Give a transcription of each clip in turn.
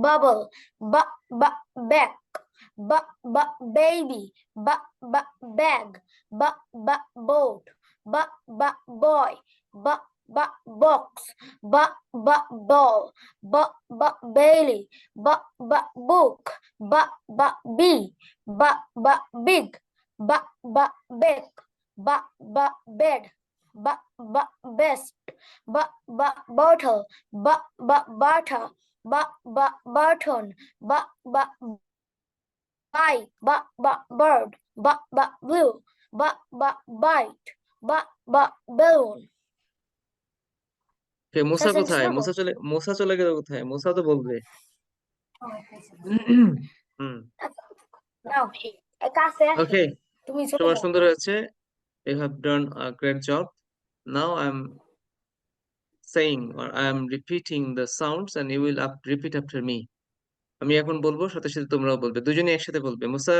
Bubble, back, baby, bag, boat, boy, box, ball, Bailey, book, bee, big, big, bed, best, bottle, butter, button, bike, bird, blue, bite, balloon. মুসা Session কোথায়? শুরু। মুসা চলে গেল কোথায়? মুসা তো বলবে। হুম, নাও, কাছে আসো। ওকে, তুমি চলে সবার যাও। সুন্দর হয়েছে। You have done a great job. Now I'm saying or I'm repeating the sounds and you will repeat after me. আমি এখন বলবো, সাথে সাথে তোমরাও বলবে, দুজনেই একসাথে বলবে। মুসা,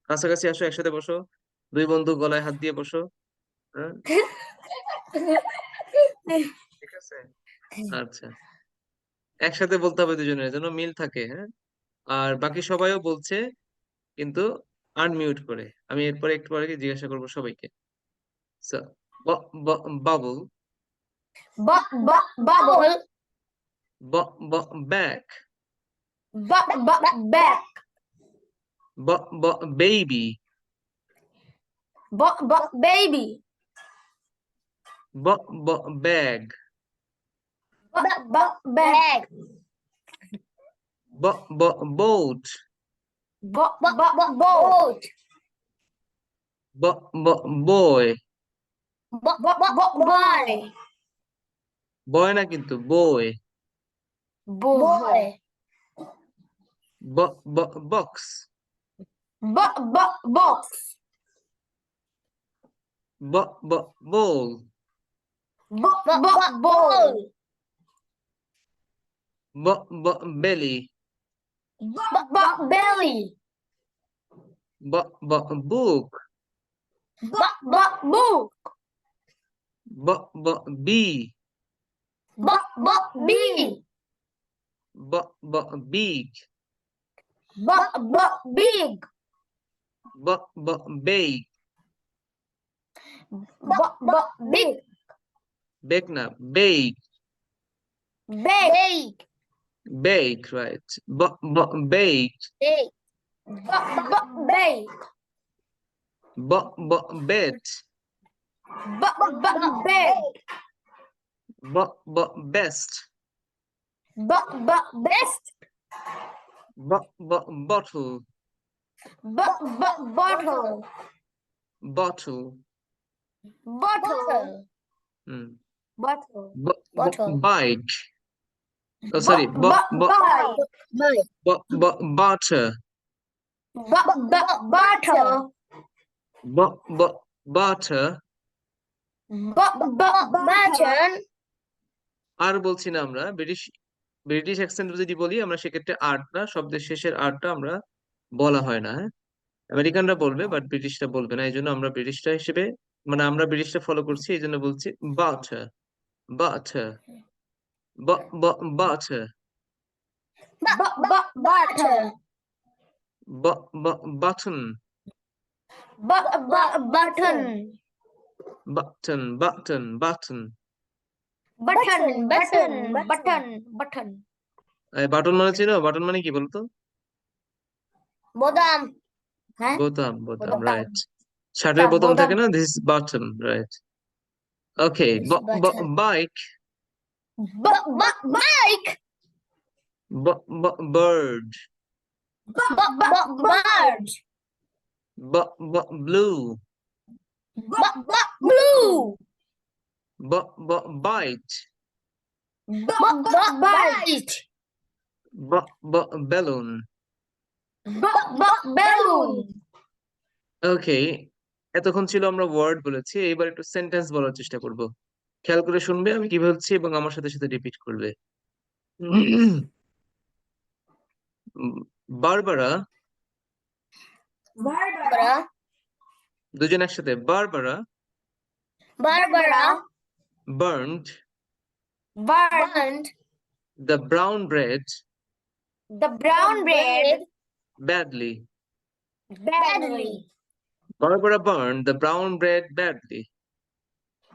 কাছাকাছি আসো, একসাথে বসো। দুই বন্ধু গলায় হাত দিয়ে বসো। হ্যাঁ, ঠিক আছে, আচ্ছা। একসাথে বলতে হবে দুজনের, যেন মিল থাকে। হ্যাঁ, আর বাকি সবাইও বলছে, কিন্তু আনমিউট করে। আমি এরপরে একটু পরে জিজ্ঞাসা করবো সবাইকে। Bubble, Bubble, back, back, baby, baby, bag, bag, boat, boat, boy, boy, boy না কিন্তু, বই, boy, box, box, ball, ball, belly, belly, book, book, bee, bee, big, big, bake, big, bake না, bake, bake, bake, right, bake, bake, bake, bet, bake, best, best, bottle, bottle, bottle, bottle, hmm, bottle, bike, sorry, bye, butter, butter, butter. button, আর বলছি না আমরা, British accent যদি বলি আমরা, সেক্ষেত্রে আর্টটা, শব্দের শেষের আর্টটা আমরা বলা হয় না। হ্যাঁ, আমেরিকানরা বলবে, বাট ব্রিটিশরা বলবে না। এই জন্য আমরা ব্রিটিশরা হিসেবে, মানে আমরা ব্রিটিশরা ফলো করছি, এই জন্য বলছি butter, butter, butter, butter, button, button, button, button, button. button, button মানে চিনো? বাটন মানে কি বলতো? বোতাম, হ্যাঁ, বোতাম, বোতাম, বোতাম, রাইট। শার্টের বোতাম বোতাম, থাকে না, this button, right. Okay, button, bike, bike, bird, bird, blue, blue, bite, bite, balloon. balloon, okay, এতক্ষণ ছিল আমরা ওয়ার্ড বলেছি, এবার একটু সেন্টেন্স বলার চেষ্টা করব। খেয়াল করে শুনবে আমি কি বলছি এবং আমার সাথে সাথে রিপিট করবে। বারবারা, Barbara, দুজন একসাথে, Barbara Barbara, burned burned, The brown bread The brown bread badly. badly. Barbara burned the brown bread badly.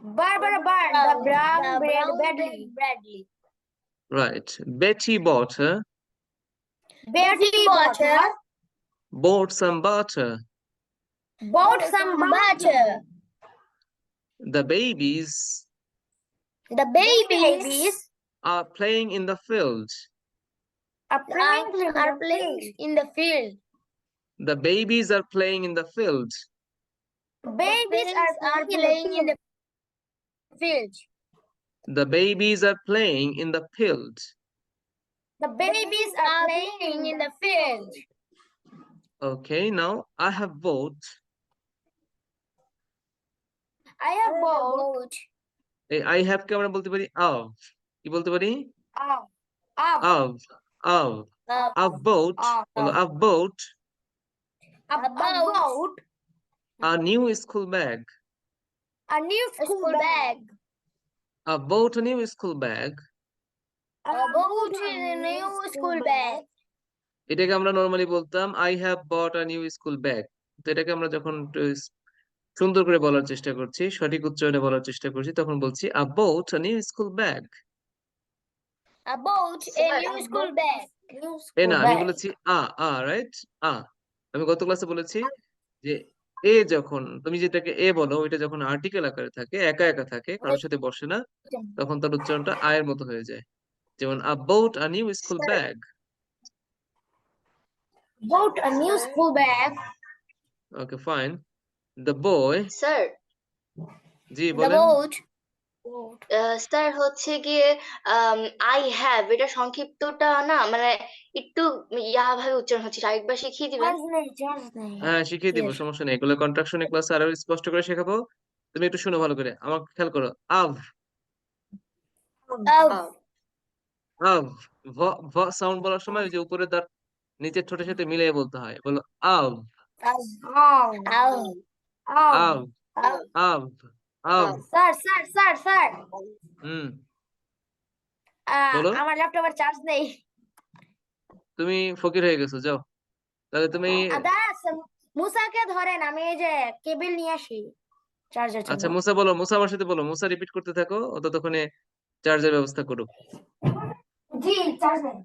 Barbara burned the brown bread badly. Right. Betty bought Betty bought some butter. bought some butter. The babies The babies are playing in the field. are playing in the field. The babies are playing in the field. Babies are playing in the field. The babies are playing in the field. The babies are playing in the field. Okay, now I have bought. I have bought. এই I have কে আমরা বলতে পারি of. কি বলতে পারি? Of. Of. I've bought. বলো I've bought About a new school bag. a new school bag. I've bought a new school bag. About a new school bag. এটাকে আমরা নরমালি বলতাম I have bought a new school bag. তো এটাকে আমরা যখন একটু সুন্দর করে বলার চেষ্টা করছি, সঠিক উচ্চারণে বলার চেষ্টা করছি, তখন বলছি I bought a new school bag. About a new school bag. এ না, আমি বলেছি রাইট আমি গত ক্লাসে বলেছি যে এ যখন তুমি যেটাকে এ বলো ওইটা যখন আর্টিকেল আকারে থাকে, একা একা থাকে, কারোর সাথে বসে না, তখন তার উচ্চারণটা আয়ের মতো হয়ে যায়। যেমন about a new school bag. Bought a new school bag. Okay, fine. The boy. Sir G The বলেন। boat. স্যার হচ্ছে গিয়ে আই হ্যাভ এটা সংক্ষিপ্তটা না মানে একটু ইয়া ভাবে উচ্চারণ হচ্ছে আরেকবার শিখিয়ে দিবেন হ্যাঁ, শিখিয়ে দিব, সমস্যা নেই। এগুলো কন্ট্রাকশনের ক্লাসে আরো স্পষ্ট করে শেখাবো। তুমি একটু শুনো ভালো করে, আমাকে খেয়াল করো। আভ আভ ভ সাউন্ড বলার সময় ওই যে উপরে দাঁত নিচের ঠোঁটের সাথে মিলিয়ে বলতে হয়। বলো আভ আভ আভ আভ। স্যার হুম বলো। আমার ল্যাপটপের চার্জ নেই। তুমি ফকির হয়ে গেছো, যাও তাহলে তুমি। মুসাকে ধরেন, আমি এই যে কেবল নিয়ে আসি চার্জের জন্য। আচ্ছা মুসা বলো, মুসা আমার সাথে বলো, মুসা রিপিট করতে থাকো, ও ততক্ষণে চার্জের ব্যবস্থা করুক। জি চার্জ নেই।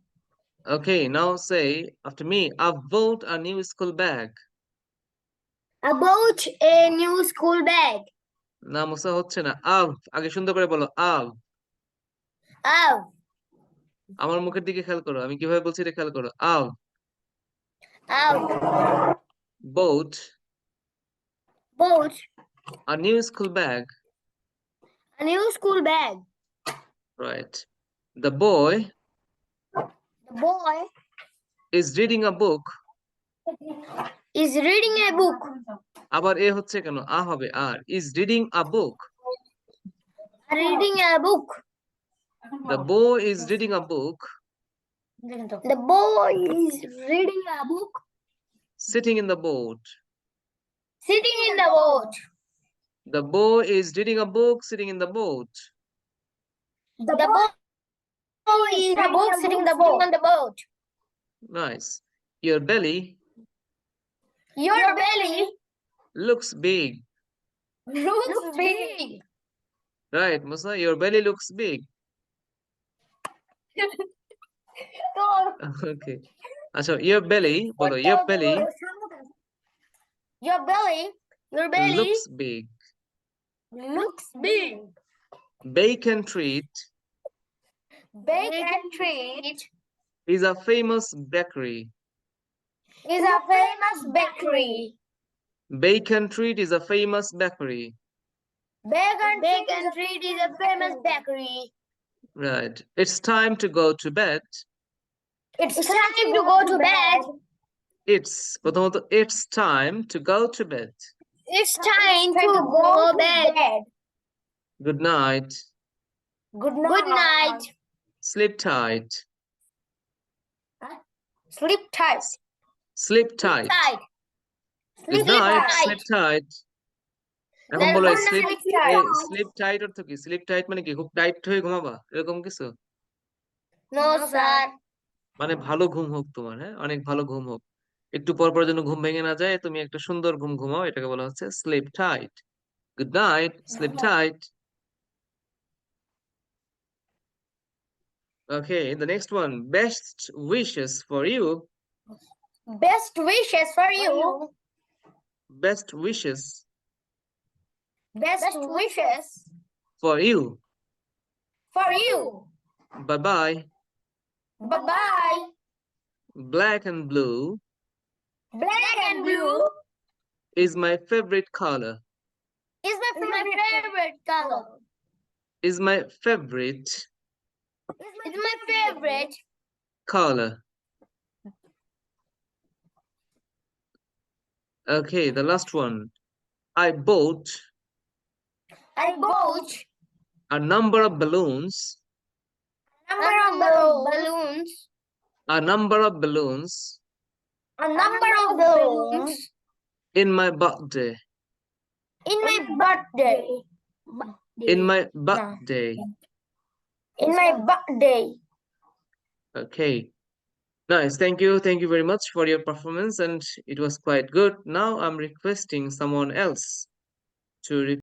Okay, now say after me, I've bought a new school bag. About a new school bag. না মুসা হচ্ছে না। আগে সুন্দর করে বলো আমার মুখের দিকে খেয়াল করো, আমি কিভাবে বলছি এটা খেয়াল করো। bought a new school bag. A new school bag. Right. The boy The boy is reading a book. is reading a book. আবার এ হচ্ছে কেন? হবে আর। is reading a book. Reading a book. The boy is reading a book. The boy is reading a book. Sitting in the boat. Sitting in the boat. The boy is reading a book sitting in the boat. The boy is reading a book sitting on the boat. Nice. Your belly Your belly looks big. looks big. Right, Musa, your belly looks big. Okay. আচ্ছা, your belly বলো, your belly Your belly looks big. looks big. Bacon Treat Bacon Treat is a famous bakery. is a famous bakery. Bacon Treat is a famous bakery. Bacon Treat is a famous bakery. Right. It's time to go to bed. It's time to go to bed. প্রথমত it's time to go to bed. It's time to go to bed. Good night. Good night. Sleep tight. Sleep tight. Sleep tight. Good night. Sleep tight. এখন Then বলো good sleep night. sleep tight অর্থ কি? Sleep tight মানে কি খুব tight হয়ে ঘুমাবা, এরকম কিছু? No, sir. মানে ভালো ঘুম হোক তোমার, হ্যাঁ, অনেক ভালো ঘুম হোক। একটু পর পর যেন ঘুম ভেঙে না যায়, তুমি একটা সুন্দর ঘুম ঘুমাও, এটাকে বলা হচ্ছে sleep tight. Good night, sleep tight. Okay, the next one. Best wishes for you. Best wishes for you. Best wishes Best wishes for you. for you. Bye bye. Bye bye. Black and blue Black and blue is my favorite color. is my favorite color. Is my favorite It's my favorite. color. Okay, the last one. I bought I bought a number of balloons. number of balloons. A number of balloons A number of balloons in my birthday. in my birthday. In my birthday. In my birthday. Okay. Nice. Thank you. Thank you very much for your performance, and it was quite good. Now I'm requesting someone else to